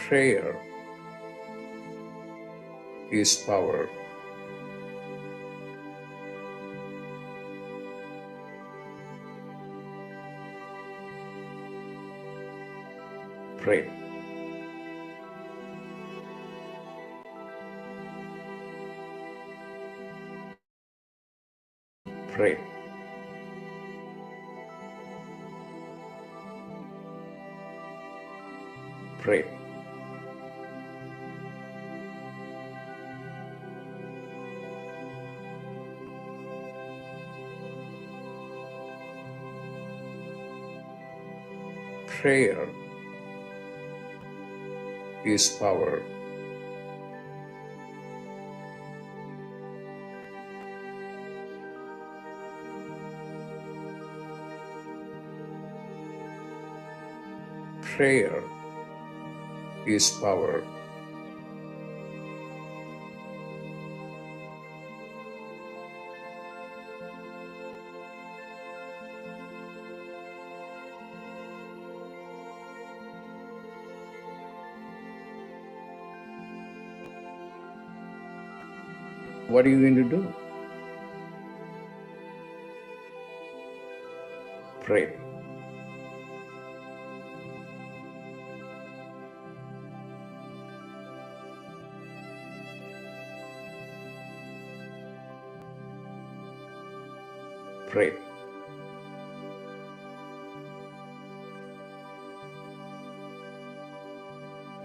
Prayer is power. Pray. Pray. Pray. Prayer is power. Prayer is power. What are you going to do? Pray. Pray.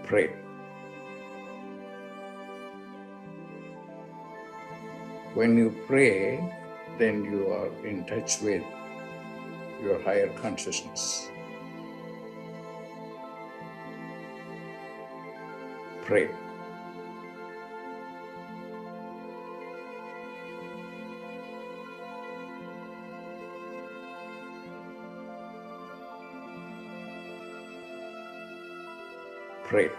Pray. When you pray, then you are in touch with your higher consciousness. Pray. Pray.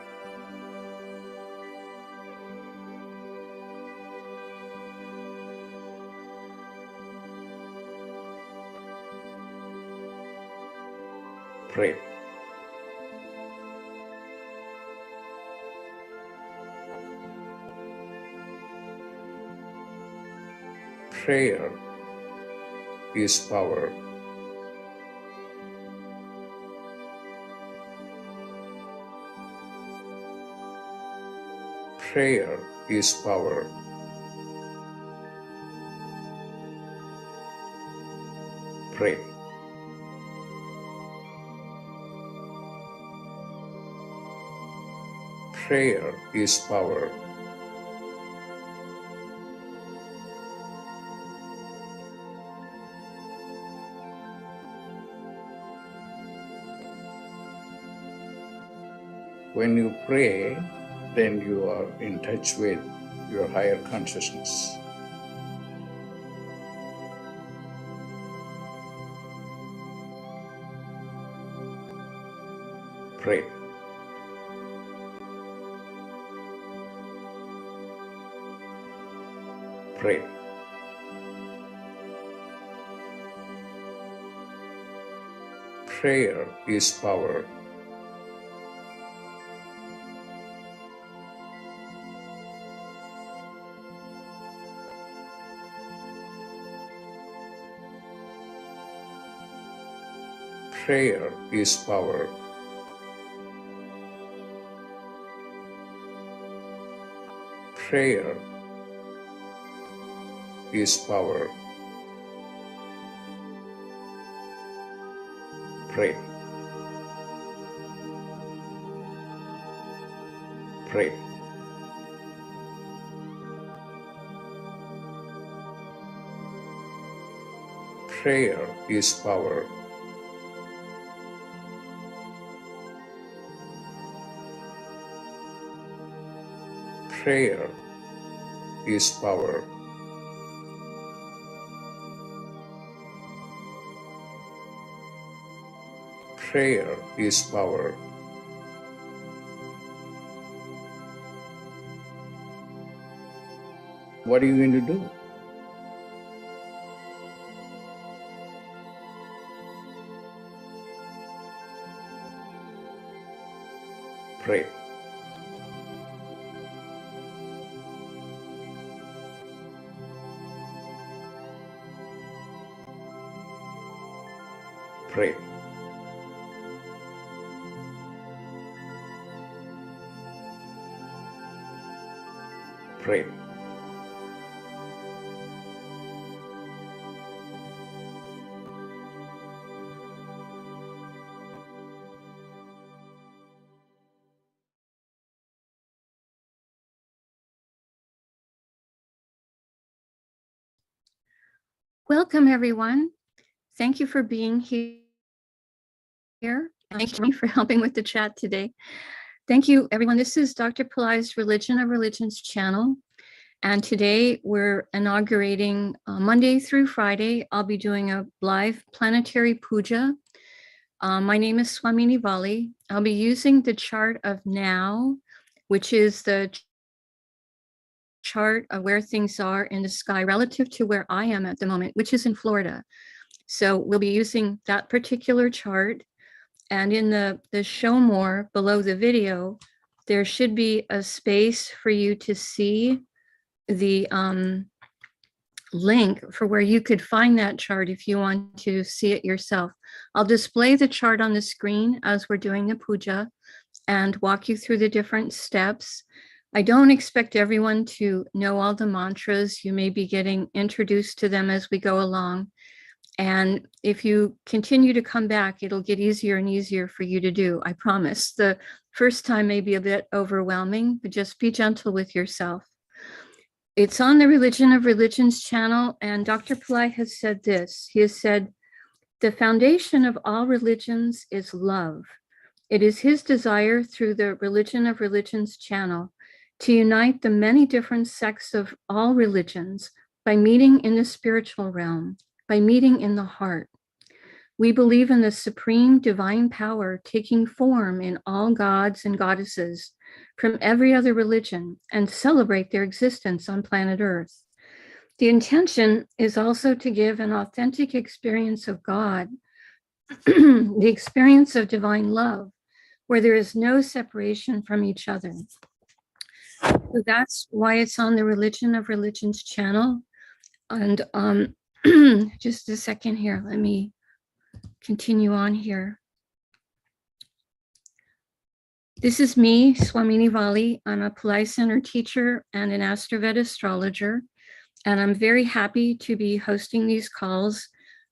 Pray. Prayer is power. Prayer is power. Pray. Prayer is power. When you pray, then you are in touch with your higher consciousness. Pray. Pray. Prayer is power. Prayer is power. Prayer is power. Pray. Pray. Prayer is power. Prayer is power. Prayer is power. What are you going to do? Pray. Pray. Pray. Welcome, everyone. Thank you for being here. Thank you for helping with the chat today. Thank you, everyone. This is Dr. Pillai's Religion of Religions channel. And today we're inaugurating Monday through Friday. I'll be doing a live planetary puja. My name is Swamini Valli. I'll be using the chart of now, which is the chart of where things are in the sky relative to where I am at the moment, which is in Florida. So we'll be using that particular chart. And in the show more below the video, there should be a space for you to see the link for where you could find that chart if you want to see it yourself. I'll display the chart on the screen as we're doing the puja and walk you through the different steps. I don't expect everyone to know all the mantras. You may be getting introduced to them as we go along. And if you continue to come back, it'll get easier and easier for you to do, I promise. The first time may be a bit overwhelming, but just be gentle with yourself. It's on the Religion of Religions channel, and Dr. Pillai has said this. He has said, the foundation of all religions is love. It is his desire through the Religion of Religions channel to unite the many different sects of all religions by meeting in the spiritual realm, by meeting in the heart. We believe in the supreme divine power taking form in all gods and goddesses from every other religion and celebrate their existence on planet Earth. The intention is also to give an authentic experience of God, the experience of divine love, where there is no separation from each other. So that's why it's on the Religion of Religions channel. And just a second here, let me continue on here. This is me, Swamini Valli. I'm a Pillai Center teacher and an AstroVed astrologer, and I'm very happy to be hosting these calls.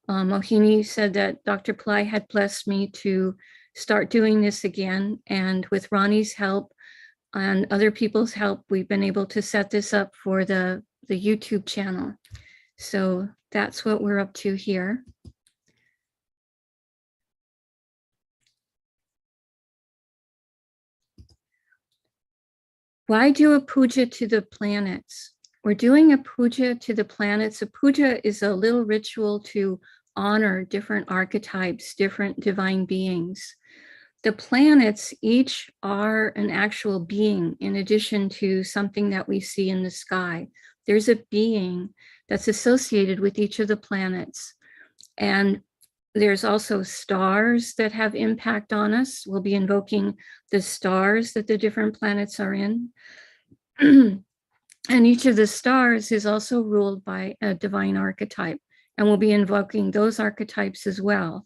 Mohini said that Dr. Pillai had blessed me to start doing this again, and with Ronnie's help and other people's help, we've been able to set this up for the YouTube channel. So that's what we're up to here. Why do a puja to the planets? We're doing a puja to the planets. A puja is a little ritual to honor different archetypes, different divine beings. The planets each are an actual being in addition to something that we see in the sky. There's a being that's associated with each of the planets. And there's also stars that have impact on us. We'll be invoking the stars that the different planets are in. And each of the stars is also ruled by a divine archetype. And we'll be invoking those archetypes as well.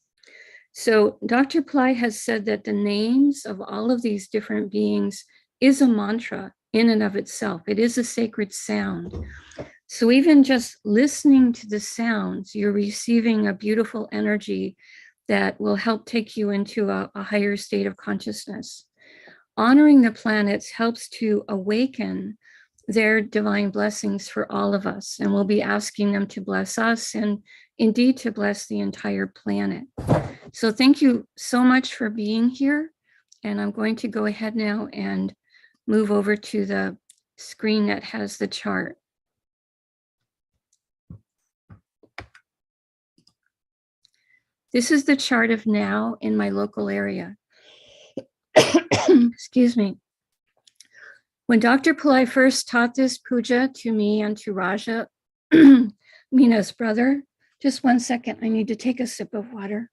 So Dr. Pillai has said that the names of all of these different beings is a mantra in and of itself. It is a sacred sound. So even just listening to the sounds, you're receiving a beautiful energy that will help take you into a higher state of consciousness. Honoring the planets helps to awaken their divine blessings for all of us. And we'll be asking them to bless us and indeed to bless the entire planet. So thank you so much for being here. And I'm going to go ahead now and move over to the screen that has the chart. This is the chart of now in my local area. Excuse me. When Dr. Pillai first taught this puja to me and to Raja, Mina's brother, just one second, I need to take a sip of water.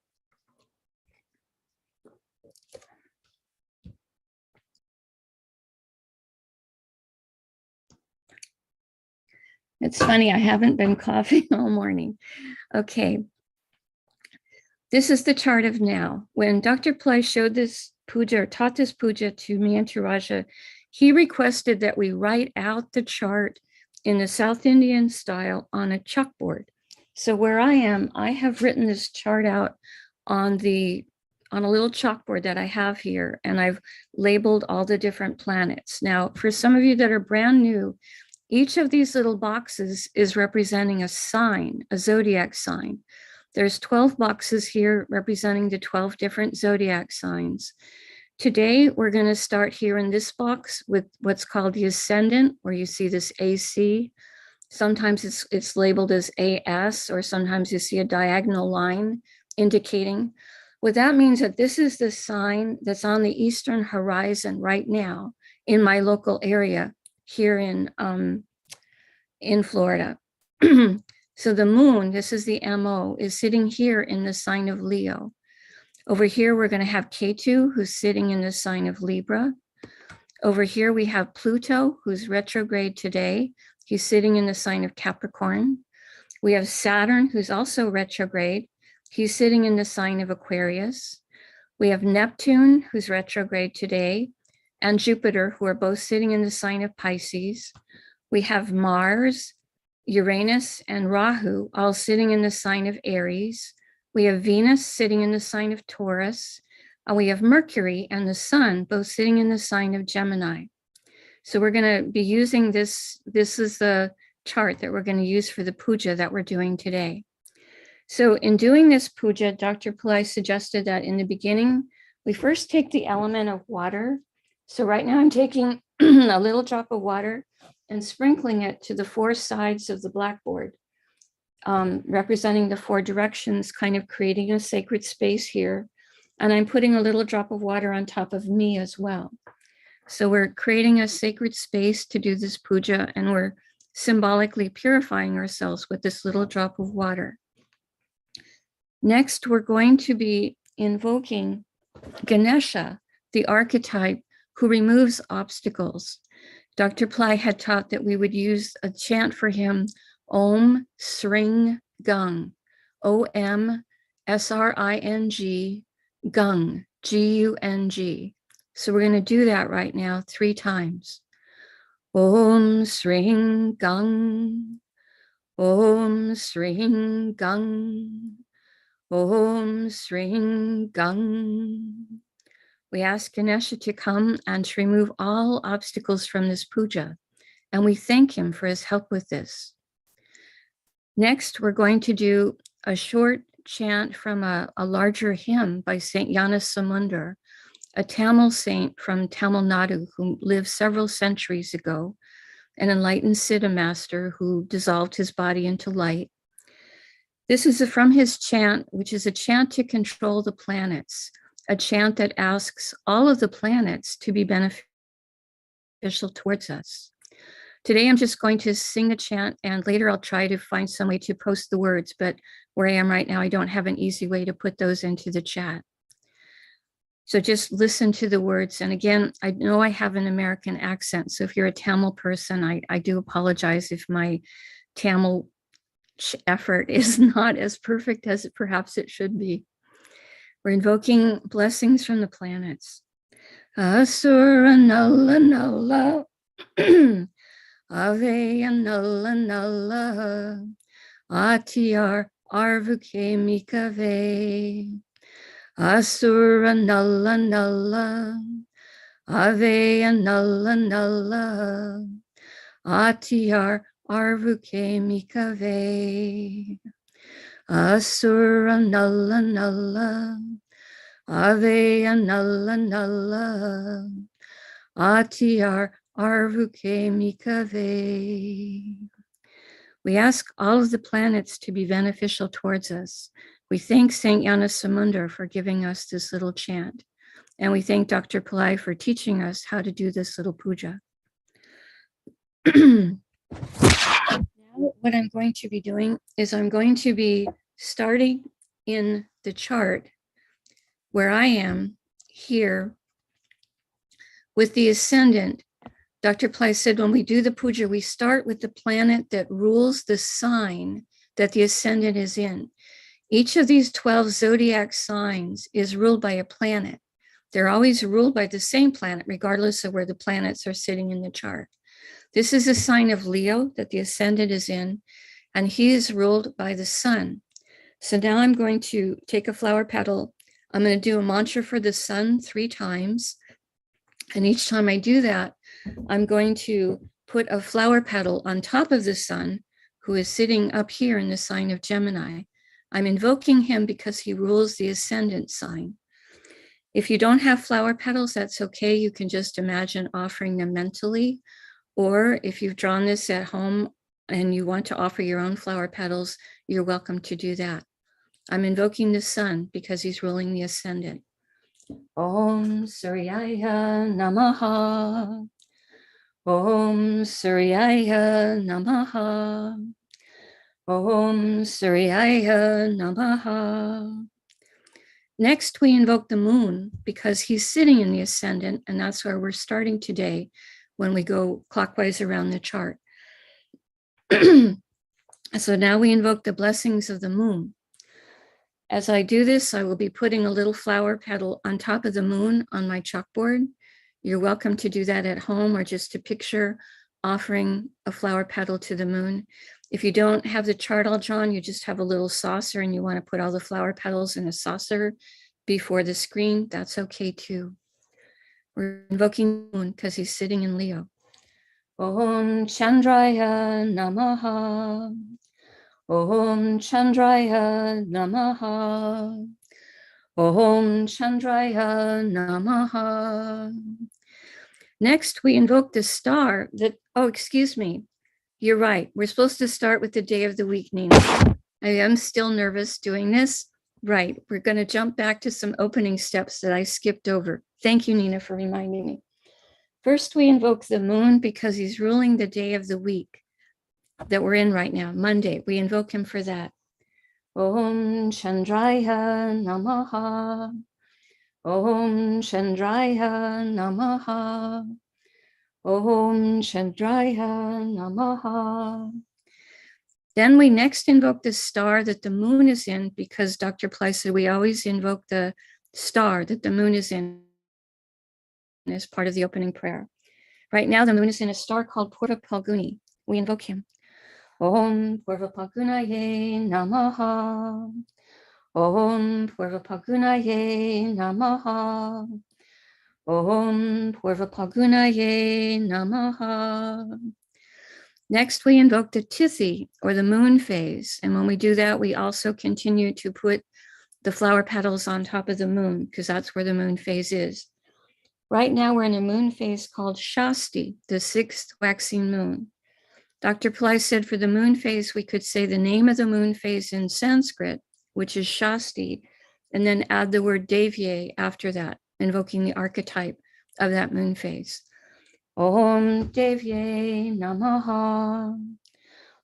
It's funny, I haven't been coughing all morning. Okay. This is the chart of now. When Dr. Pillai showed this puja or taught this puja to me and to Raja, he requested that we write out the chart in the South Indian style on a chalkboard. So where I am, I have written this chart out on a little chalkboard that I have here, and I've labeled all the different planets. Now, for some of you that are brand new, each of these little boxes is representing a sign, a zodiac sign. There's 12 boxes here representing the 12 different zodiac signs. Today, we're going to start here in this box with what's called the ascendant, where you see this AC. Sometimes it's labeled as AS, or sometimes you see a diagonal line indicating. What that means that this is the sign that's on the eastern horizon right now in my local area here in Florida. So the moon, this is the MO, is sitting here in the sign of Leo. Over here, we're going to have Ketu, who's sitting in the sign of Libra. Over here, we have Pluto, who's retrograde today. He's sitting in the sign of Capricorn. We have Saturn, who's also retrograde. He's sitting in the sign of Aquarius. We have Neptune, who's retrograde today, and Jupiter, who are both sitting in the sign of Pisces. We have Mars, Uranus, and Rahu, all sitting in the sign of Aries. We have Venus sitting in the sign of Taurus. And we have Mercury and the Sun, both sitting in the sign of Gemini. So we're going to be using this. This is the chart that we're going to use for the puja that we're doing today. So in doing this puja, Dr. Pillai suggested that in the beginning, we first take the element of water. So right now I'm taking a little drop of water and sprinkling it to the four sides of the blackboard, representing the four directions, kind of creating a sacred space here. And I'm putting a little drop of water on top of me as well. So we're creating a sacred space to do this puja, and we're symbolically purifying ourselves with this little drop of water. Next, we're going to be invoking Ganesha, the archetype who removes obstacles. Dr. Pillai had taught that we would use a chant for him, Om Sring Gung, O-M-S-R-I-N-G, Gung, G-U-N-G. So we're going to do that right now 3 times. Om Sring Gung, Om Sring Gung, Om Sring Gung. We ask Ganesha to come and to remove all obstacles from this puja, and we thank him for his help with this. Next, we're going to do a short chant from a larger hymn by Saint Gnanasamundar, a Tamil saint from Tamil Nadu who lived several centuries ago, an enlightened Siddha master who dissolved his body into light. This is from his chant, which is a chant to control the planets, a chant that asks all of the planets to be beneficial towards us. Today, I'm just going to sing the chant, and later I'll try to find some way to post the words, but where I am right now, I don't have an easy way to put those into the chat. So just listen to the words. And again, I know I have an American accent, so if you're a Tamil person, I do apologize if my Tamil effort is not as perfect as perhaps it should be. We're invoking blessings from the planets. Asura Nala Nala, Aveya Nala Nala, Atyar Arvuke Mikave. Asura Nala Nala, Aveya Nala Nala, Atyar Arvuke Mikave. Asura Nala Nala, Aveya Nala Nala, Atyar Arvuke Mikave. We ask all of the planets to be beneficial towards us. We thank Saint Gnanasamundar for giving us this little chant. And we thank Dr. Pillai for teaching us how to do this little puja. Now, what I'm going to be doing is I'm going to be starting in the chart where I am here with the ascendant. Dr. Pillai said when we do the puja, we start with the planet that rules the sign that the ascendant is in. Each of these 12 zodiac signs is ruled by a planet. They're always ruled by the same planet, regardless of where the planets are sitting in the chart. This is a sign of Leo that the ascendant is in, and he is ruled by the sun. So now I'm going to take a flower petal. I'm going to do a mantra for the sun 3 times. And each time I do that, I'm going to put a flower petal on top of the sun, who is sitting up here in the sign of Gemini. I'm invoking him because he rules the ascendant sign. If you don't have flower petals, that's okay. You can just imagine offering them mentally. Or if you've drawn this at home and you want to offer your own flower petals, you're welcome to do that. I'm invoking the sun because he's ruling the ascendant. Om Suryaya Namaha. Om Suryaya Namaha. Om Suryaya Namaha. Next, we invoke the moon because he's sitting in the ascendant, and that's where we're starting today when we go clockwise around the chart. So now we invoke the blessings of the moon. As I do this, I will be putting a little flower petal on top of the moon on my chalkboard. You're welcome to do that at home or just to picture offering a flower petal to the moon. If you don't have the chart all drawn, you just have a little saucer and you want to put all the flower petals in a saucer before the screen, that's okay too. We're invoking the moon because he's sitting in Leo. Om Chandraya Namaha. Om Chandraya Namaha. Om Chandraya Namaha. Next, we invoke the star that, oh, excuse me. You're right. We're supposed to start with the day of the week, Nina. I am still nervous doing this. Right. We're going to jump back to some opening steps that I skipped over. Thank you, Nina, for reminding me. First, we invoke the moon because he's ruling the day of the week that we're in right now, Monday. We invoke him for that. Om Chandraya Namaha. Om Chandraya Namaha. Om Chandraya Namaha. Then we next invoke the star that the moon is in because Dr. Pillai said we always invoke the star that the moon is in as part of the opening prayer. Right now, the moon is in a star called Purva Phalguni. We invoke him. Om Purva Phalgunaye Namaha. Om Purva Phalgunaye Namaha. Om Purva Phalgunaye Namaha. Next, we invoke the Tithi, or the moon phase. And when we do that, we also continue to put the flower petals on top of the moon, because that's where the moon phase is. Right now, we're in a moon phase called Shasti, the 6th waxing moon. Dr. Pillai said for the moon phase, we could say the name of the moon phase in Sanskrit, which is Shasti, and then add the word Devye after that, invoking the archetype of that moon phase. Om Devye Namaha.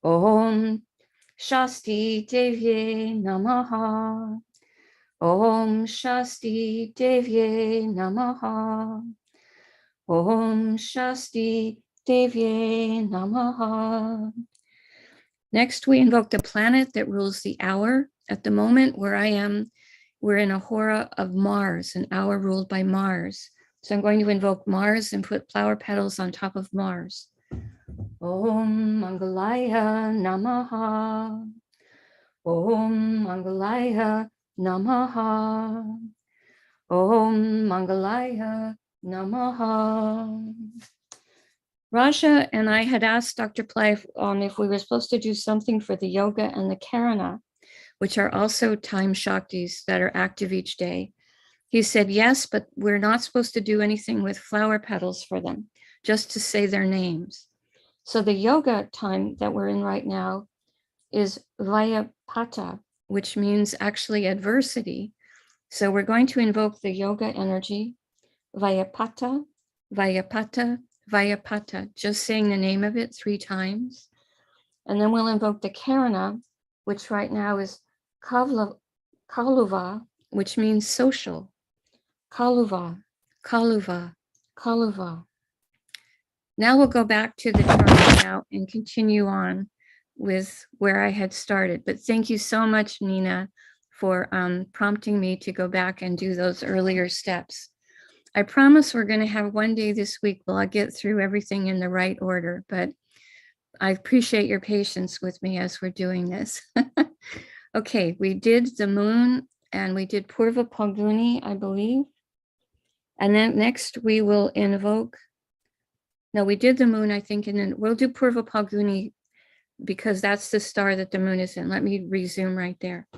Om Shasti Devye Namaha. Om Shasti Devye Namaha. Om Shasti Devye Namaha. Next, we invoke the planet that rules the hour. At the moment where I am, we're in a hora of Mars, an hour ruled by Mars. So I'm going to invoke Mars and put flower petals on top of Mars. Om Mangalaya Namaha. Om Mangalaya Namaha. Om Mangalaya Namaha. Raja and I had asked Dr. Pillai if we were supposed to do something for the yoga and the karana, which are also time shaktis that are active each day. He said, yes, but we're not supposed to do anything with flower petals for them, just to say their names. So the yoga time that we're in right now is Vayapata, which means actually adversity. So we're going to invoke the yoga energy, Vayapata, Vayapata, Vayapata, just saying the name of it 3 times. And then we'll invoke the karana, which right now is Kaluva, which means social. Kaluva, Kaluva, Kaluva. Now we'll go back to the chart now and continue on with where I had started. But thank you so much, Nina, for prompting me to go back and do those earlier steps. I promise we're going to have one day this week where I'll get through everything in the right order, but I appreciate your patience with me as we're doing this. Okay, we did the moon and we did Purva Phalguni, I believe. And then next we will invoke, no, we did the moon, I think, and then we'll do Purva Phalguni because that's the star that the moon is in. Let me resume right there.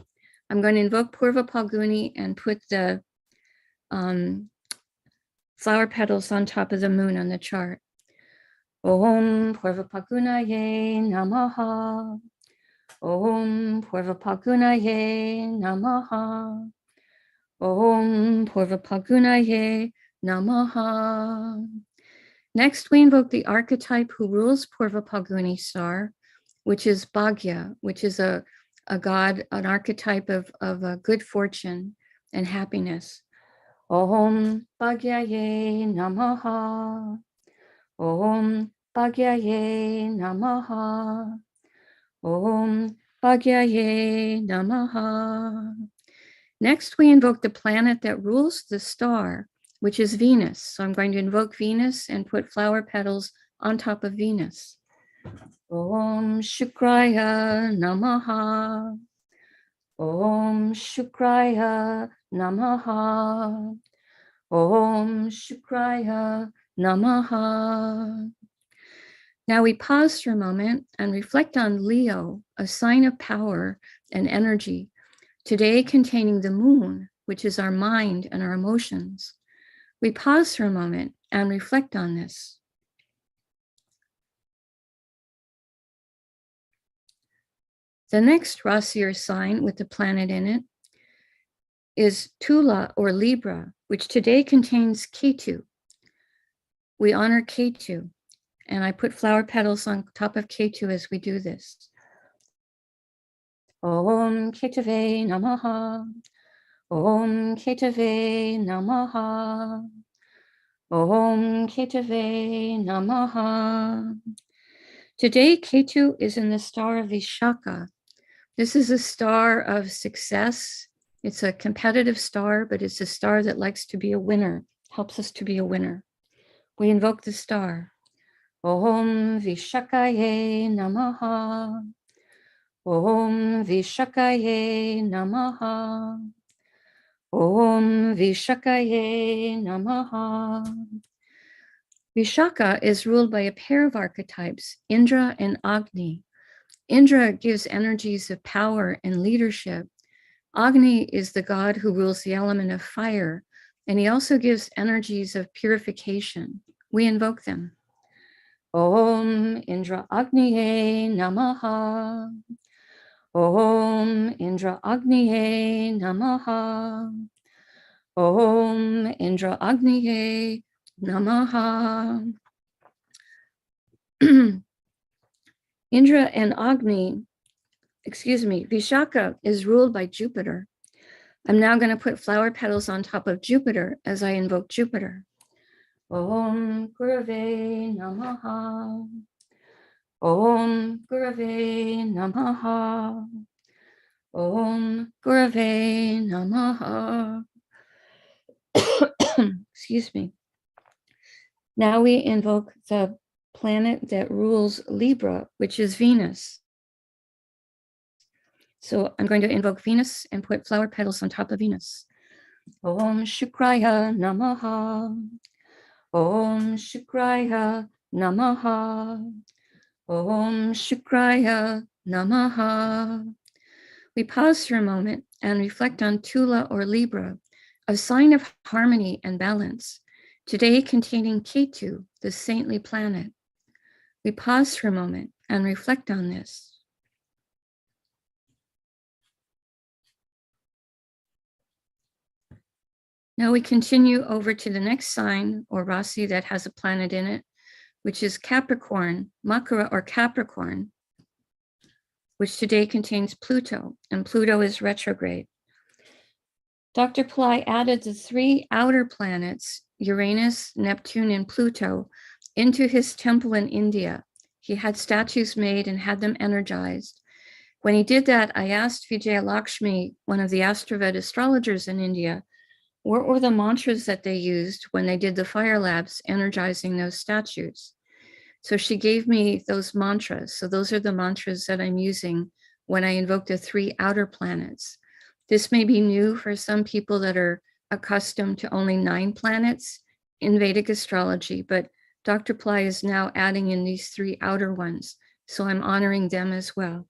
I'm going to invoke Purva Phalguni and put the flower petals on top of the moon on the chart. Om Purva Phalgunaye Namaha. Om Purva Phalgunaye Namaha. Om Purva Phalgunaye Namaha. Next, we invoke the archetype who rules Purva Phalguni star, which is Bhagya, which is a god, an archetype of good fortune and happiness. Om Bhagyaye Namaha. Om Bhagyaye Namaha. Om Bhagyaye Namaha. Next, we invoke the planet that rules the star, which is Venus. So I'm going to invoke Venus and put flower petals on top of Venus. Om Shukraya Namaha. Om Shukraya Namaha. Om Shukraya Namaha. Now we pause for a moment and reflect on Leo, a sign of power and energy, today containing the moon, which is our mind and our emotions. We pause for a moment and reflect on this. The next Rasi or sign with the planet in it is Tula or Libra, which today contains Ketu. We honor Ketu, and I put flower petals on top of Ketu as we do this. Om Ketave Namaha. Om Ketave Namaha. Om Ketave Namaha. Today, Ketu is in the star of Vishaka. This is a star of success. It's a competitive star, but it's a star that likes to be a winner, helps us to be a winner. We invoke the star. Om Vishakaye Namaha. Om Vishakaye Namaha. Om Vishakaye Namaha. Vishaka is ruled by a pair of archetypes, Indra and Agni. Indra gives energies of power and leadership. Agni is the god who rules the element of fire, and he also gives energies of purification. We invoke them. Om Indra Agniye Namaha. Om Indra Agniye Namaha. Om Indra Agniye Namaha. Indra and Agni, Vishaka is ruled by Jupiter. I'm now going to put flower petals on top of Jupiter as I invoke Jupiter. Om Gurave Namaha. Om Gurave Namaha. Om Gurave Namaha. Excuse me. Now we invoke the planet that rules Libra, which is Venus. So I'm going to invoke Venus and put flower petals on top of Venus. Om Shukraya Namaha. Om Shukraya Namaha. Om Shukraya Namaha. We pause for a moment and reflect on Tula or Libra, a sign of harmony and balance, today containing Ketu, the saintly planet. We pause for a moment and reflect on this. Now we continue over to the next sign or Rasi that has a planet in it, which is Capricorn, Makara or Capricorn, which today contains Pluto, and Pluto is retrograde. Dr. Pillai added the three outer planets, Uranus, Neptune, and Pluto, into his temple in India. He had statues made and had them energized. When he did that, I asked Vijaya Lakshmi, one of the AstroVed astrologers in India, what were the mantras that they used when they did the fire labs, energizing those statues? So she gave me those mantras. So those are the mantras that I'm using when I invoke the 3 outer planets. This may be new for some people that are accustomed to only 9 planets in Vedic astrology, but Dr. Pillai is now adding in these 3 outer ones. So I'm honoring them as well.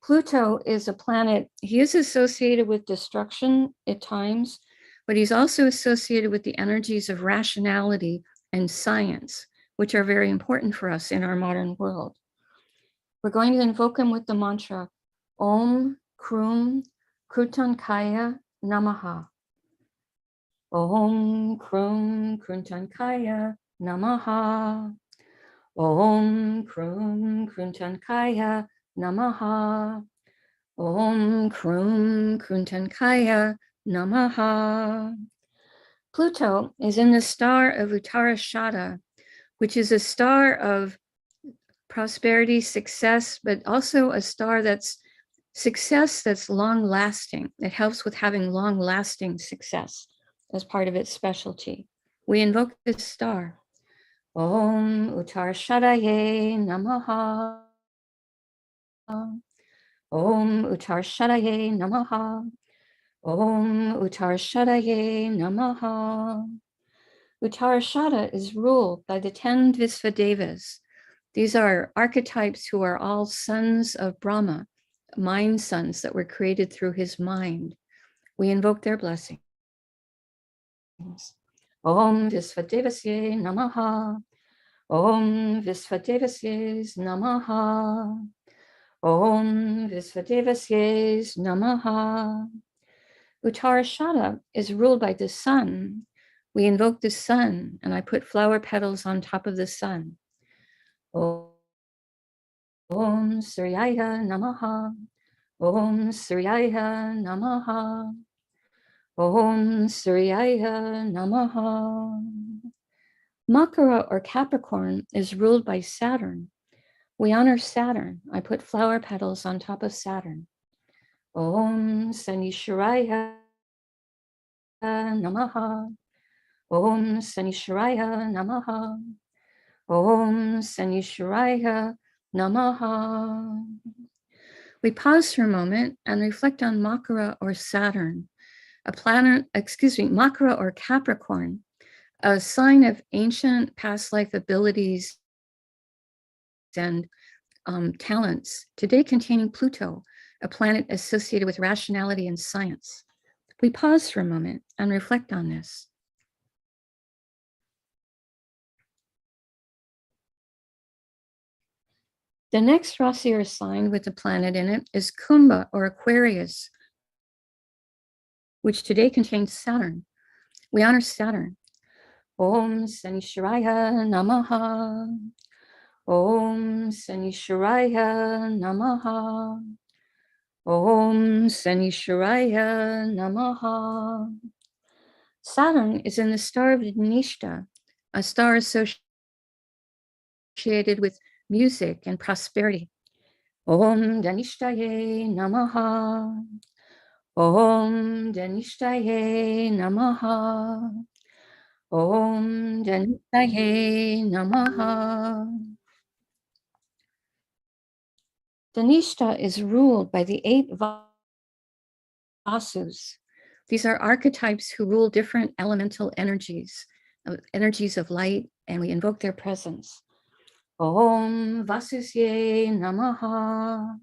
Pluto is a planet, he is associated with destruction at times, but he's also associated with the energies of rationality and science, which are very important for us in our modern world. We're going to invoke him with the mantra, Om Krum Krutankaya Namaha. Om Krum Krutankaya Namaha. Om Krum Krutankaya Namaha. Om Krum Krutankaya Namaha. Pluto is in the star of Uttarashada, which is a star of prosperity, success, but also a star that's success that's long-lasting. It helps with having long-lasting success as part of its specialty. We invoke this star. Om Uttarashadaye Namaha. Om Uttarashadaye Namaha. Om Uttarashadaye Namaha. Uttarashada is ruled by the 10 Visvadevas. These are archetypes who are all sons of Brahma, mind sons that were created through his mind. We invoke their blessings. Om Visvadevasye Namaha. Om Visvadevasye Namaha. Om Visvadevasye Namaha. Uttarashada is ruled by the sun. We invoke the sun, and I put flower petals on top of the sun. Om Suryaya Namaha. Om Suryaya Namaha. Om Suryaya Namaha. Makara or Capricorn is ruled by Saturn. We honor Saturn. I put flower petals on top of Saturn. Om Sanishwaraya Namaha. Om Sanishwaraya Namaha. Om Sanishwaraya Namaha. We pause for a moment and reflect on Makara or Saturn, a planet, Makara or Capricorn, a sign of ancient past life abilities and talents, today containing Pluto, a planet associated with rationality and science. We pause for a moment and reflect on this. The next Rasi or sign with the planet in it is Kumbha or Aquarius, which today contains Saturn. We honor Saturn. Om Sanishwaraya Namaha. Om Sanishwaraya Namaha. Om Sanishwaraya Namaha. Saturn is in the star of Dhanishta, a star associated with music and prosperity. Om Dhanishtaye Namaha. Om Dhanishtaye Namaha. Om Dhanishtaye Namaha. Dhanishta is ruled by the 8 Vasus. These are archetypes who rule different elemental energies of light, and we invoke their presence. Om Vasusye Namaha.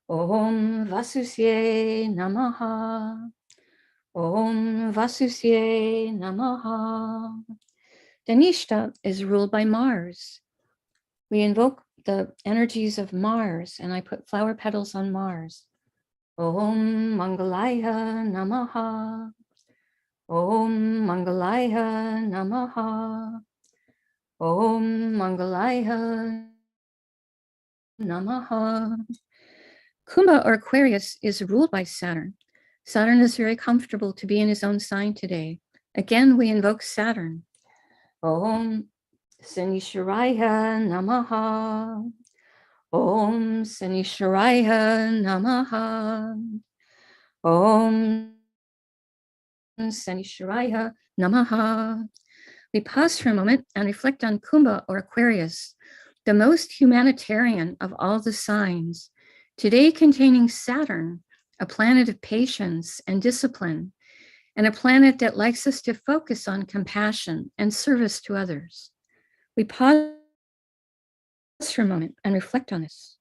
Om Vasusye Namaha. Om Vasusye Namaha. Dhanishta is ruled by Mars. We invoke the energies of Mars, and I put flower petals on Mars. Om Mangalaya Namaha. Om Mangalaya Namaha. Om Mangalaya Namaha. Kumbha or Aquarius is ruled by Saturn. Saturn is very comfortable to be in his own sign today. Again, we invoke Saturn. Om Sanishwaraya Namaha. Om Sanisharaya Namaha. Om Sanisharaya Namaha. We pause for a moment and reflect on Kumbha or Aquarius, the most humanitarian of all the signs, today containing Saturn, a planet of patience and discipline, and a planet that likes us to focus on compassion and service to others. We pause for a moment and reflect on this.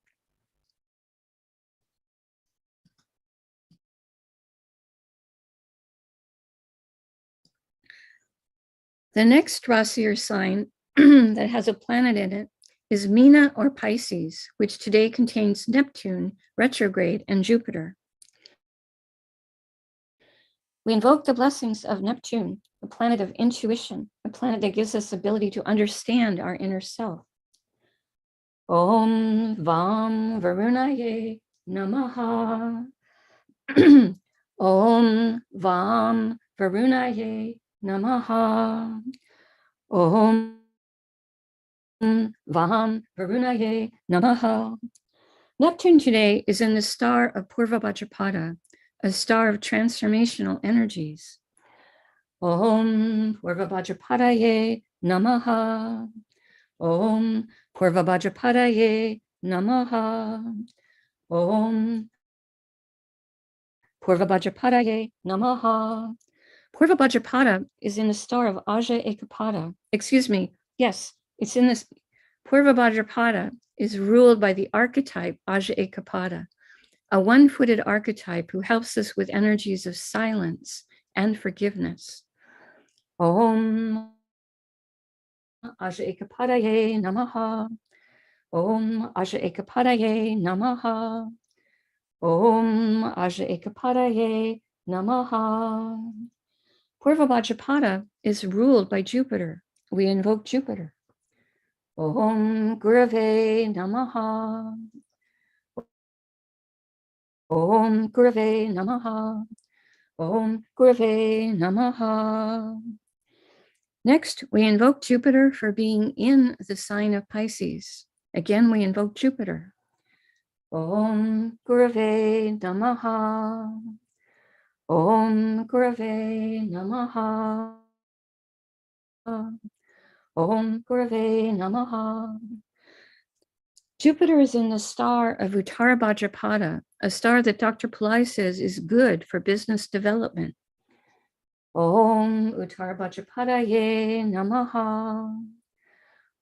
The next Rasi or sign that has a planet in it is Meena or Pisces, which today contains Neptune, retrograde, and Jupiter. We invoke the blessings of Neptune, the planet of intuition, a planet that gives us the ability to understand our inner self. Om Vam Varunaye Namaha. Om Vam Varunaye Namaha. Om Vam Varunaye Namaha. Neptune today is in the star of Purva Bhadrapada, a star of transformational energies. Om Purva Bhadrapadaye Namaha. Om Purva Bhadrapadaye Namaha. Om Purva Bhadrapadaye Namaha. Purva Bhadrapada is in the star of Aja Ekapada. Excuse me. Yes, it's in this. Purva Bhadrapada is ruled by the archetype Aja Ekapada, a one-footed archetype who helps us with energies of silence and forgiveness. Om Aja Ekapadaye Namaha. Om Aja Ekapadaye Namaha. Om Aja Ekapadaye Namaha. Purva Bhadrapada is ruled by Jupiter. We invoke Jupiter. Om Gurave Namaha. Om Gurave Namaha. Om Gurave Namaha. Next, we invoke Jupiter for being in the sign of Pisces. Again, we invoke Jupiter. Om Gurave Namaha. Om Gurave Namaha. Om Gurave Namaha. Jupiter is in the star of Uttara Bhadrapada, a star that Dr. Pillai says is good for business development. Om Uttara Bhadrapadaye Namaha.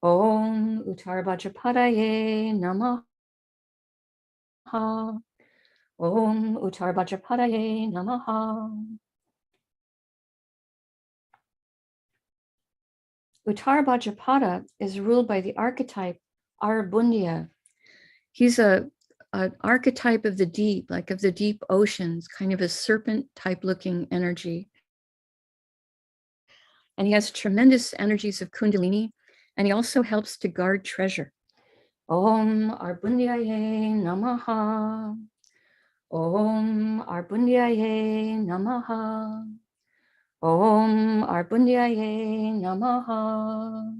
Om Uttara Bhadrapadaye Namaha. Om Uttara Bhadrapadaye Namaha. Uttara Bhadrapada is ruled by the archetype Arbundya. He's an archetype of the deep, like of the deep oceans, kind of a serpent type looking energy. And he has tremendous energies of Kundalini, and he also helps to guard treasure. Om Arbundyaye Namaha. Om Arbundyaye Namaha. Om Arbundyaye Namaha.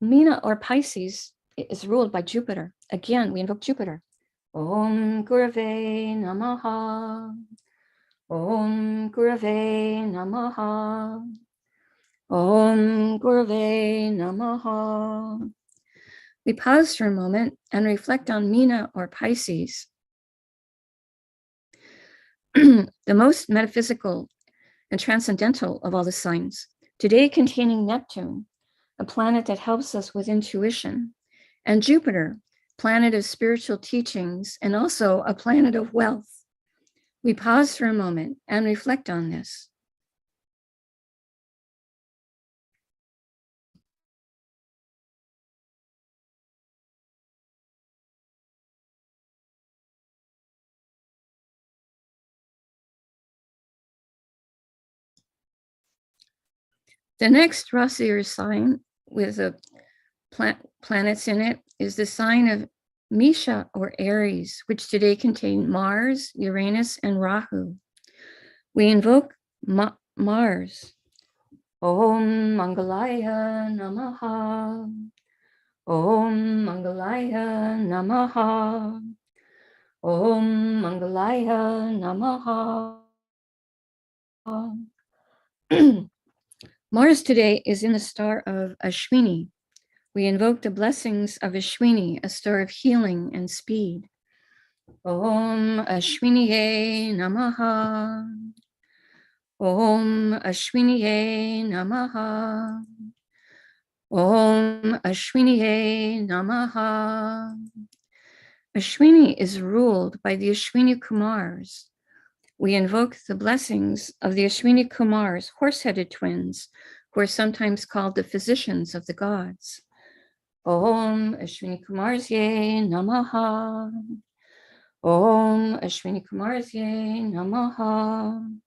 Meena or Pisces is ruled by Jupiter. Again, we invoke Jupiter. Om Gurave Namaha. Om Gurave Namaha. Om Gurave Namaha. We pause for a moment and reflect on Meena or Pisces, the most metaphysical and transcendental of all the signs, today containing Neptune, a planet that helps us with intuition, and Jupiter, planet of spiritual teachings, and also a planet of wealth. We pause for a moment and reflect on this. The next Rasi or sign with the planets in it is the sign of Misha or Aries, which today contain Mars, Uranus, and Rahu. We invoke Mars. Om Mangalaya Namaha. Om Mangalaya Namaha. Om Mangalaya Namaha. Mars today is in the star of Ashwini. We invoke the blessings of Ashwini, a star of healing and speed. Om Ashwiniye Namaha. Om Ashwiniye Namaha. Om Ashwiniye Namaha. Ashwini is ruled by the Ashwini Kumars. We invoke the blessings of the Ashwini Kumars, horse-headed twins, who are sometimes called the physicians of the gods. Om Ashwini Kumarsye Namaha. Om Ashwini Kumarsye Namaha.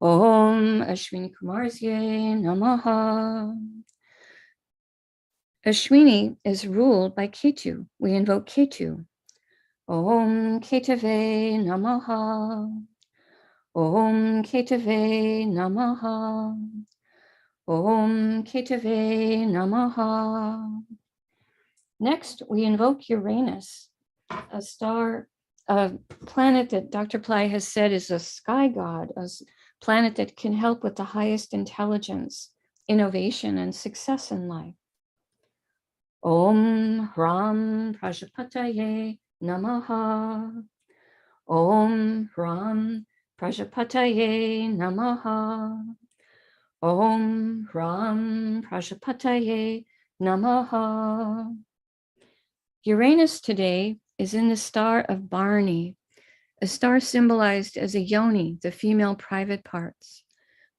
Om Ashwini Kumarsye Namaha. Ashwini is ruled by Ketu. We invoke Ketu. Om Ketave Namaha. Om Ketave Namaha. Om Ketave Namaha. Next, we invoke Uranus, a star, a planet that Dr. Pillai has said is a sky god, a planet that can help with the highest intelligence, innovation, and success in life. Om Ram Prajapataye Namaha. Om Ram Prajapataye Namaha. Om Ram Prajapataye Namaha. Uranus today is in the star of Bharani, a star symbolized as a yoni, the female private parts.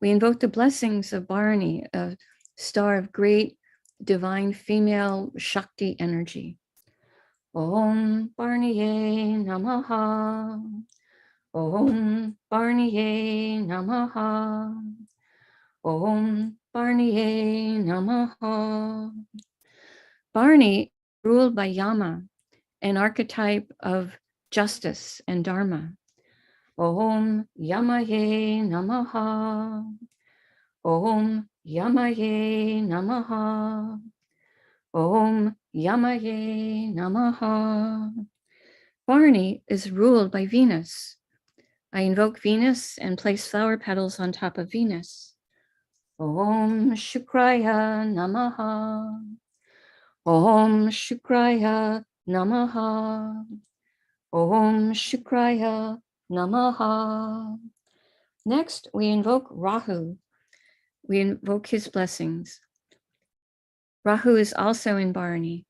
We invoke the blessings of Bharani, a star of great divine female Shakti energy. Om Bharaniye Namaha. Om Bharaniye Namaha. Om Bharaniye Namaha. Bharani, ruled by Yama, an archetype of justice and dharma. Om Yamaye Namaha. Om Yamaye Namaha. Om Yamaye Namaha. Bharani is ruled by Venus. I invoke Venus and place flower petals on top of Venus. Om Shukraya Namaha. Om Shukraya Namaha. Om Shukraya Namaha. Next, we invoke Rahu. We invoke his blessings. Rahu is also in Bharani.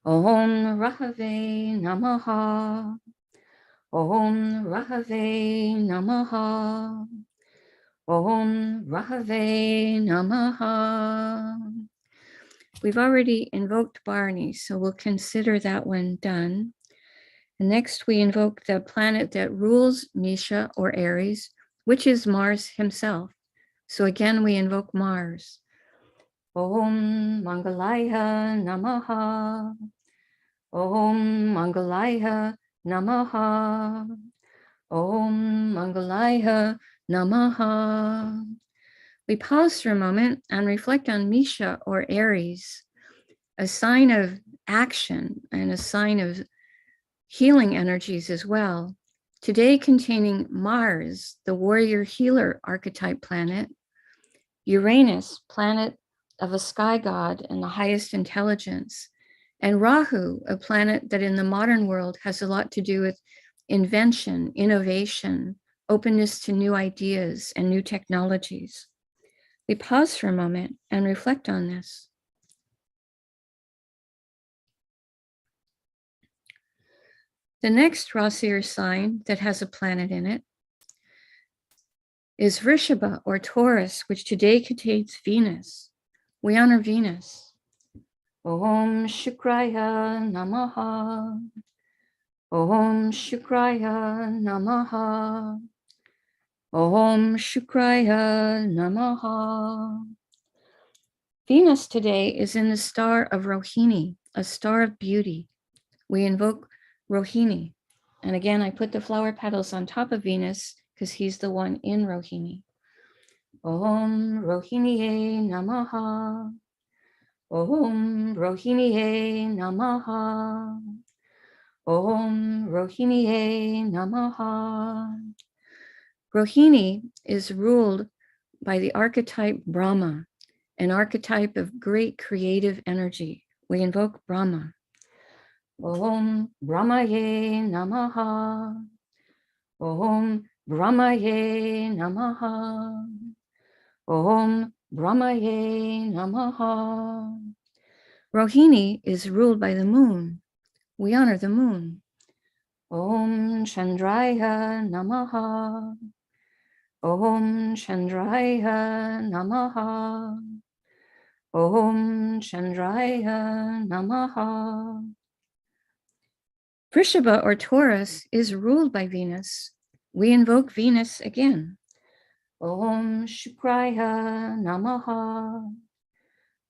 Om Rahave Namaha. Om Rahave Namaha. Om Rahave Namaha. We've already invoked Bharani, so we'll consider that one done. And next, we invoke the planet that rules Misha or Aries, which is Mars himself. So again, we invoke Mars. Om Mangalaya Namaha. Om Mangalaya Namaha. Om Mangalaya Namaha. We pause for a moment and reflect on Misha or Aries, a sign of action and a sign of healing energies as well. Today containing Mars, the warrior healer archetype planet, Uranus, planet of a sky god and the highest intelligence, and Rahu, a planet that in the modern world has a lot to do with invention, innovation, openness to new ideas and new technologies. We pause for a moment and reflect on this. The next Rasi or sign that has a planet in it is Vrishabha or Taurus, which today contains Venus. We honor Venus. Om Shukraya Namaha. Om Shukraya Namaha. Om Shukraya Namaha. Venus today is in the star of Rohini, a star of beauty. We invoke Rohini. And again, I put the flower petals on top of Venus because he's the one in Rohini. Om Rohiniye Namaha. Om Rohiniye Namaha. Om Rohiniye Namaha. Rohini is ruled by the archetype Brahma, an archetype of great creative energy. We invoke Brahma. Om Brahmaye Namaha. Om Brahmaye Namaha. Om Brahmaye Namaha. Rohini is ruled by the moon. We honor the moon. Om Chandraya Namaha. Om Chandraya Namaha. Om Chandraya Namaha. Vrishaba or Taurus is ruled by Venus. We invoke Venus again. Om Shukraya Namaha.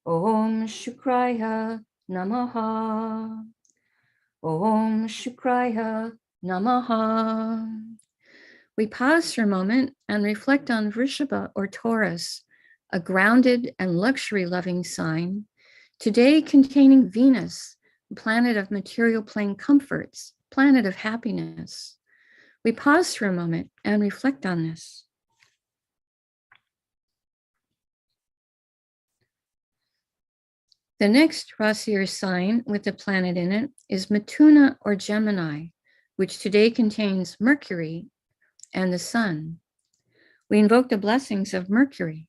Om Shukraya Namaha. Om Shukraya Namaha. We pause for a moment and reflect on Vrishaba or Taurus, a grounded and luxury-loving sign, today containing Venus, planet of material plane comforts, planet of happiness. We pause for a moment and reflect on this. The next Rasi or sign with the planet in it is Mithuna or Gemini, which today contains Mercury and the sun. We invoke the blessings of Mercury.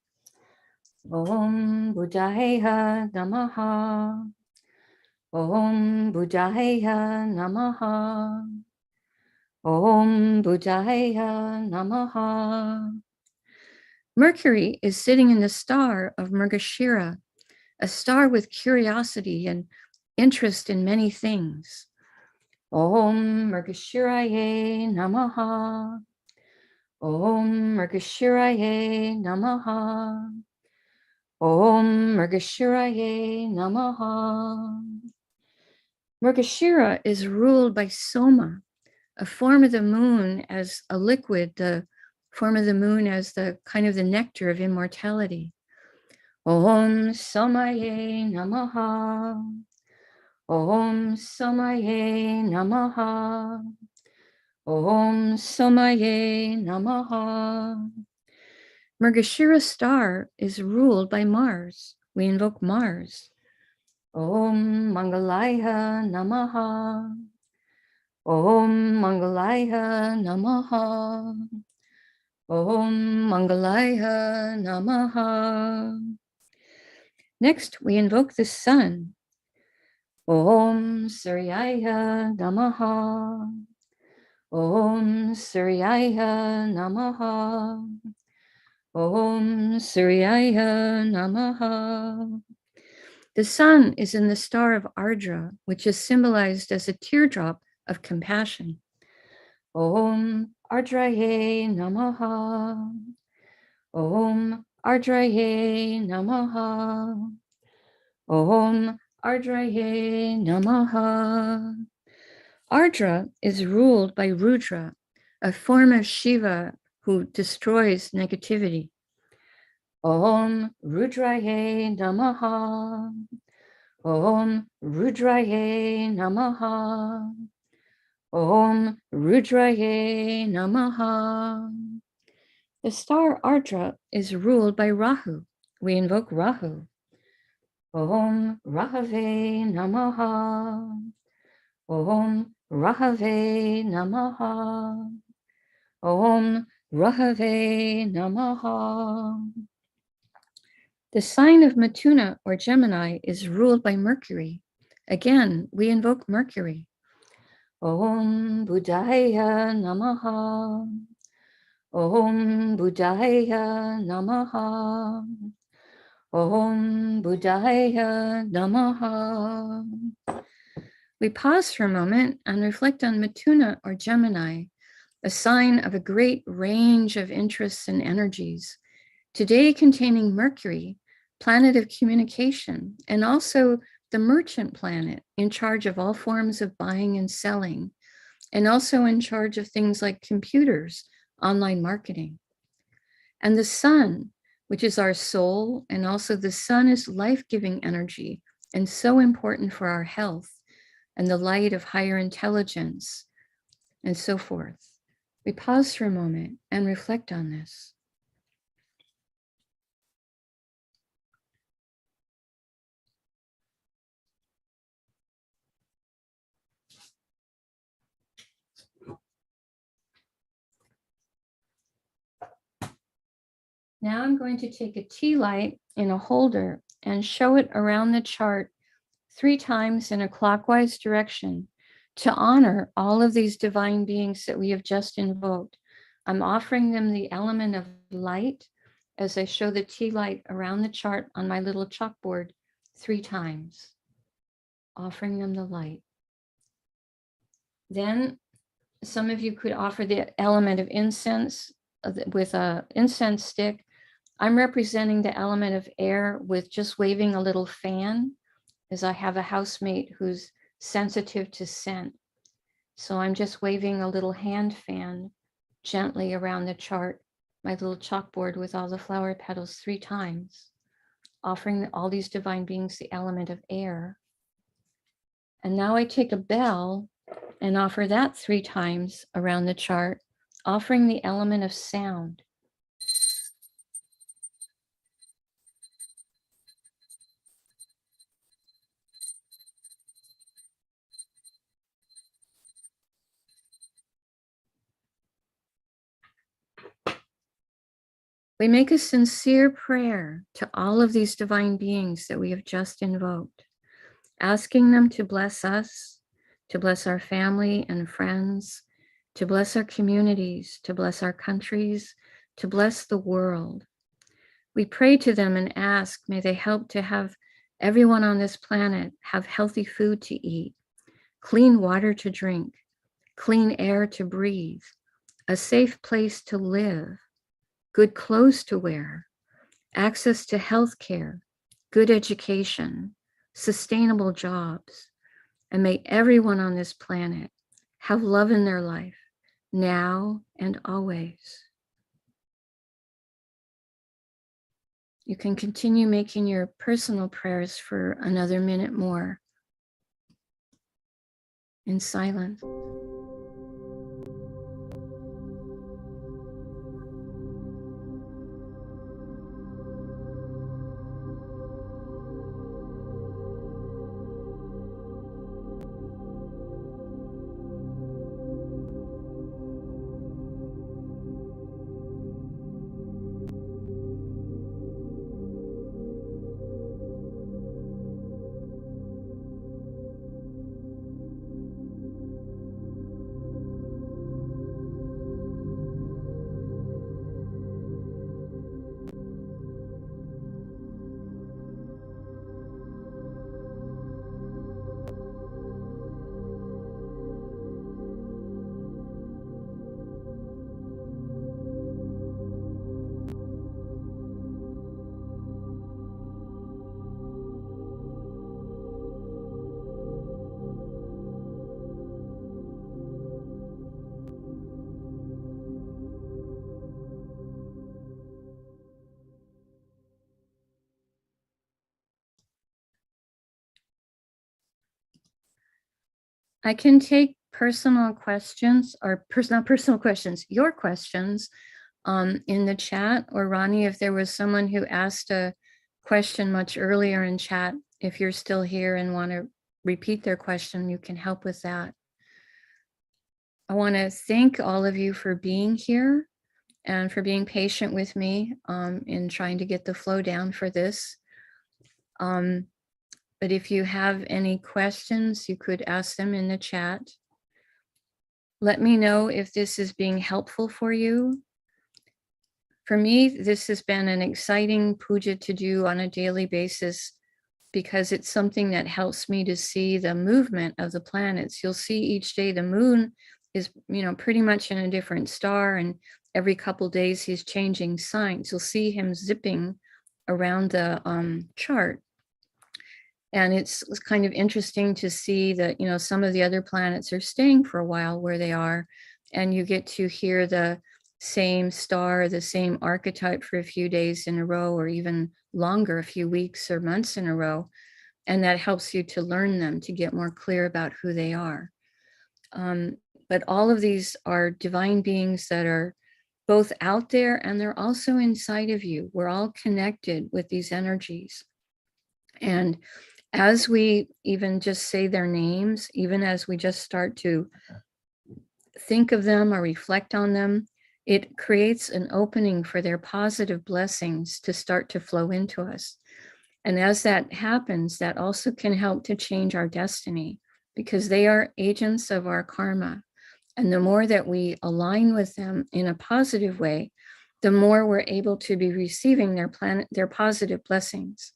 Om Buddhaya Namaha. Om Buddhaya Namaha. Om Buddhaya Namaha. Mercury is sitting in the star of Mrgashira, a star with curiosity and interest in many things. Om Mrgashiraye Namaha. Om Mrgashiraye Namaha. Om Mrgashiraye Namaha. Mrgashira is ruled by Soma, a form of the moon as a liquid, the form of the moon as the kind of the nectar of immortality. Om Somaye Namaha. Om Somaye Namaha. Om Somaye Namaha. Mrgashira star is ruled by Mars. We invoke Mars. Om Mangalaya Namaha. Om Mangalaya Namaha. Om Mangalaya Namaha. Next, we invoke the sun. Om Suryaya Namaha. Om Suryaya Namaha. Om Suryaya Namaha. The sun is in the star of Ardra, which is symbolized as a teardrop of compassion. Om Ardraye Namaha. Om Ardraye Namaha. Om Ardraye Namaha. Ardra is ruled by Rudra, a form of Shiva who destroys negativity. Om Rudraye Namaha. Om Rudraye Namaha. Om Rudraye Namaha. The star Ardra is ruled by Rahu. We invoke Rahu. Om Rahave Namaha. Om Rahave Namaha. Om Rahave Namaha. The sign of Mithuna or Gemini is ruled by Mercury. Again, we invoke Mercury. Om Buddhaya Namaha. Om Buddhaya Namaha. Om Buddhaya Namaha. We pause for a moment and reflect on Mithuna or Gemini, a sign of a great range of interests and energies, today containing Mercury, planet of communication, and also the merchant planet in charge of all forms of buying and selling, and also in charge of things like computers, online marketing. And the sun, which is our soul. And also the sun is life-giving energy and so important for our health, and the light of higher intelligence, and so forth. We pause for a moment and reflect on this. Now I'm going to take a tea light in a holder and show it around the chart 3 times in a clockwise direction to honor all of these divine beings that we have just invoked. I'm offering them the element of light as I show the tea light around the chart on my little chalkboard 3 times, offering them the light. Then some of you could offer the element of incense with an incense stick. I'm representing the element of air with just waving a little fan, as I have a housemate who's sensitive to scent. So I'm just waving a little hand fan gently around the chart, my little chalkboard with all the flower petals 3 times, offering all these divine beings the element of air. And now I take a bell and offer that 3 times around the chart, offering the element of sound. We make a sincere prayer to all of these divine beings that we have just invoked, asking them to bless us, to bless our family and friends, to bless our communities, to bless our countries, to bless the world. We pray to them and ask, may they help to have everyone on this planet have healthy food to eat, clean water to drink, clean air to breathe, a safe place to live, good clothes to wear, access to health care, good education, sustainable jobs, and may everyone on this planet have love in their life now and always. You can continue making your personal prayers for another minute more in silence. I can take personal questions or not personal questions, your questions in the chat, or Ronnie, if there was someone who asked a question much earlier in chat, if you're still here and want to repeat their question, you can help with that. I want to thank all of you for being here and for being patient with me in trying to get the flow down for this. But if you have any questions, you could ask them in the chat. Let me know if this is being helpful for you. For me, this has been an exciting puja to do on a daily basis because it's something that helps me to see the movement of the planets. You'll see each day the moon is, pretty much in a different star, and every couple days he's changing signs. You'll see him zipping around the chart. And it's kind of interesting to see that, some of the other planets are staying for a while where they are, and you get to hear the same star, the same archetype for a few days in a row, or even longer, a few weeks or months in a row. And that helps you to learn them, to get more clear about who they are. But all of these are divine beings that are both out there and they're also inside of you. We're all connected with these energies. And as we even just say their names, even as we just start to think of them or reflect on them, it creates an opening for their positive blessings to start to flow into us. And as that happens, that also can help to change our destiny, because they are agents of our karma. And the more that we align with them in a positive way, the more we're able to be receiving their positive blessings.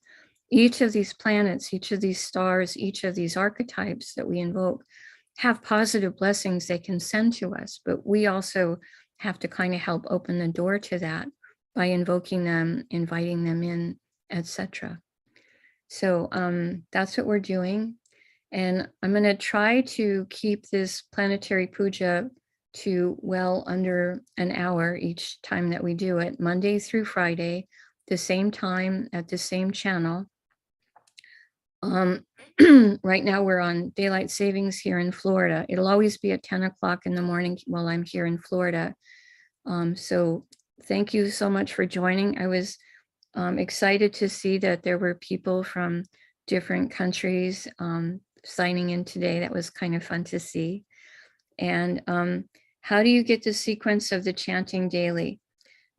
Each of these planets, each of these stars, each of these archetypes that we invoke have positive blessings they can send to us, but we also have to kind of help open the door to that by invoking them, inviting them in, etc. So that's what we're doing. And I'm going to try to keep this planetary puja to well under an hour each time that we do it, Monday through Friday, the same time at the same channel. Right now we're on daylight savings here in Florida. It'll always be at 10 o'clock in the morning while I'm here in Florida. So thank you so much for joining. I was excited to see that there were people from different countries signing in today. That was kind of fun to see. And how do you get the sequence of the chanting daily?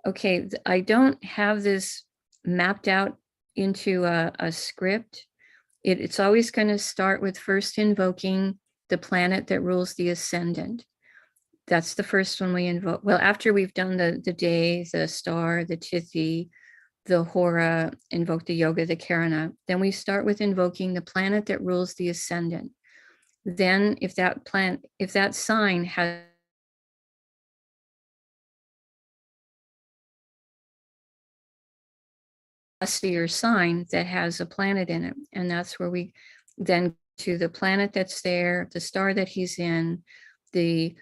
Okay, I don't have this mapped out into a script. It's always going to start with first invoking the planet that rules the ascendant. That's the first one we invoke. Well, after we've done the day, the star, the tithi, the hora, invoke the yoga, the karana, then we start with invoking the planet that rules the ascendant. Then if that sign has your sign that has a planet in it, and that's where we then to the planet that's there, the star that he's in, the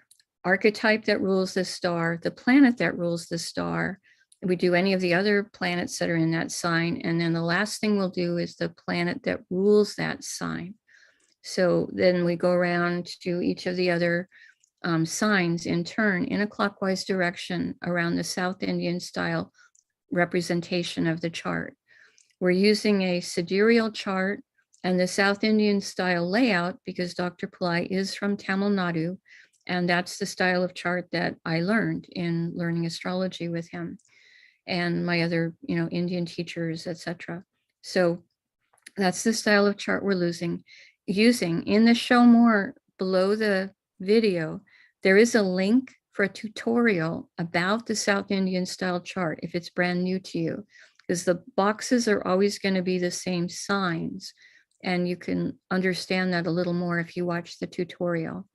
archetype that rules the star, the planet that rules the star. We do any of the other planets that are in that sign, and then the last thing we'll do is the planet that rules that sign. So then we go around to each of the other signs in turn in a clockwise direction around the South Indian style representation of the chart. We're using a sidereal chart and the South Indian style layout because Dr. Pillai is from Tamil Nadu, and that's the style of chart that I learned in learning astrology with him and my other, Indian teachers, etc. So that's the style of chart we're using. In the show more below the video, there is a link for a tutorial about the South Indian style chart if it's brand new to you, because the boxes are always going to be the same signs, and you can understand that a little more if you watch the tutorial.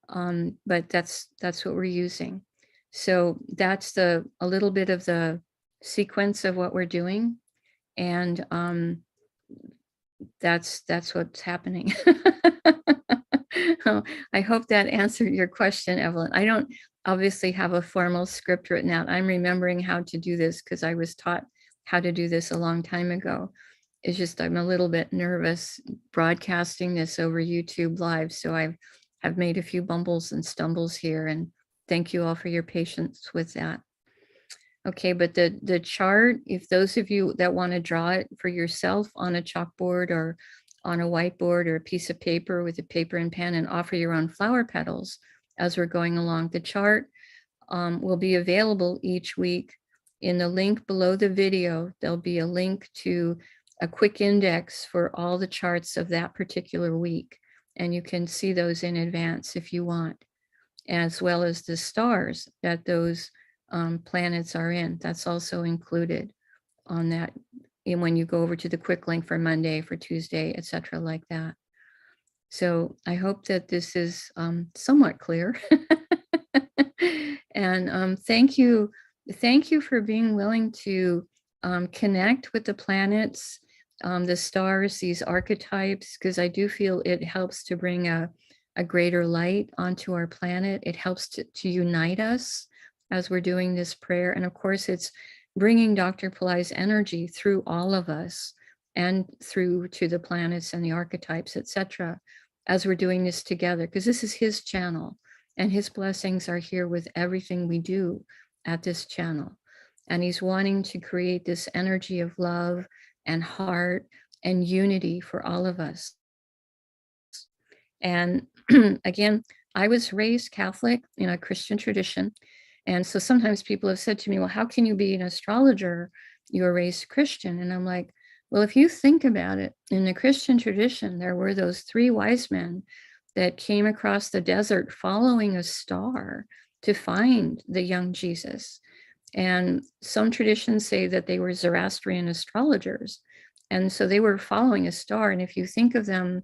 But that's what we're using. So that's a little bit of the sequence of what we're doing, and that's what's happening. I hope that answered your question, Evelyn. I don't obviously have a formal script written out. I'm remembering how to do this because I was taught how to do this a long time ago. It's just I'm a little bit nervous broadcasting this over YouTube Live, so I've made a few bumbles and stumbles here, and thank you all for your patience with that. Okay, but the chart, if those of you that want to draw it for yourself on a chalkboard or on a whiteboard or a piece of paper with a paper and pen and offer your own flower petals as we're going along, the chart will be available each week. In the link below the video, there'll be a link to a quick index for all the charts of that particular week. And you can see those in advance if you want, as well as the stars that those planets are in. That's also included on that. And when you go over to the quick link for Monday, for Tuesday, etc., like that. So I hope that this is somewhat clear. And thank you for being willing to connect with the planets, the stars, these archetypes, because I do feel it helps to bring a greater light onto our planet. It helps to unite us as we're doing this prayer. And of course, it's bringing Dr. Pillai's energy through all of us and through to the planets and the archetypes, etc., as we're doing this together, because this is his channel and his blessings are here with everything we do at this channel. And he's wanting to create this energy of love and heart and unity for all of us. And again, I was raised Catholic in a Christian tradition. And so sometimes people have said to me, well, how can you be an astrologer? You were raised Christian. And I'm like, well, if you think about it, in the Christian tradition, there were those 3 wise men that came across the desert following a star to find the young Jesus. And some traditions say that they were Zoroastrian astrologers. And so they were following a star. And if you think of them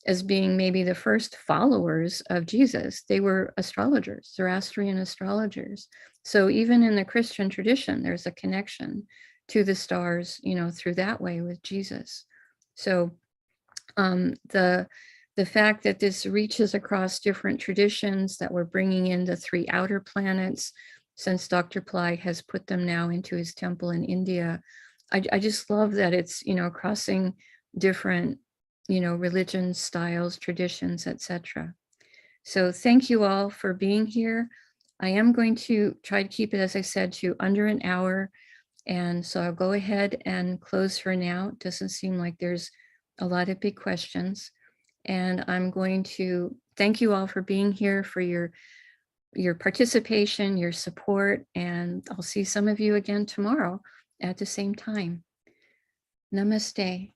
as being maybe the first followers of Jesus, they were astrologers, Zoroastrian astrologers. So even in the Christian tradition, there's a connection to the stars, you know, through that way with Jesus. So the fact that this reaches across different traditions, that we're bringing in the 3 outer planets, since Dr. Pillai has put them now into his temple in India, I just love that it's, you know, crossing different, you know, religions, styles, traditions, etc. So thank you all for being here. I am going to try to keep it, as I said, to under an hour. And so I'll go ahead and close for now. It doesn't seem like there's a lot of big questions. And I'm going to thank you all for being here, for your participation, your support, and I'll see some of you again tomorrow at the same time. Namaste.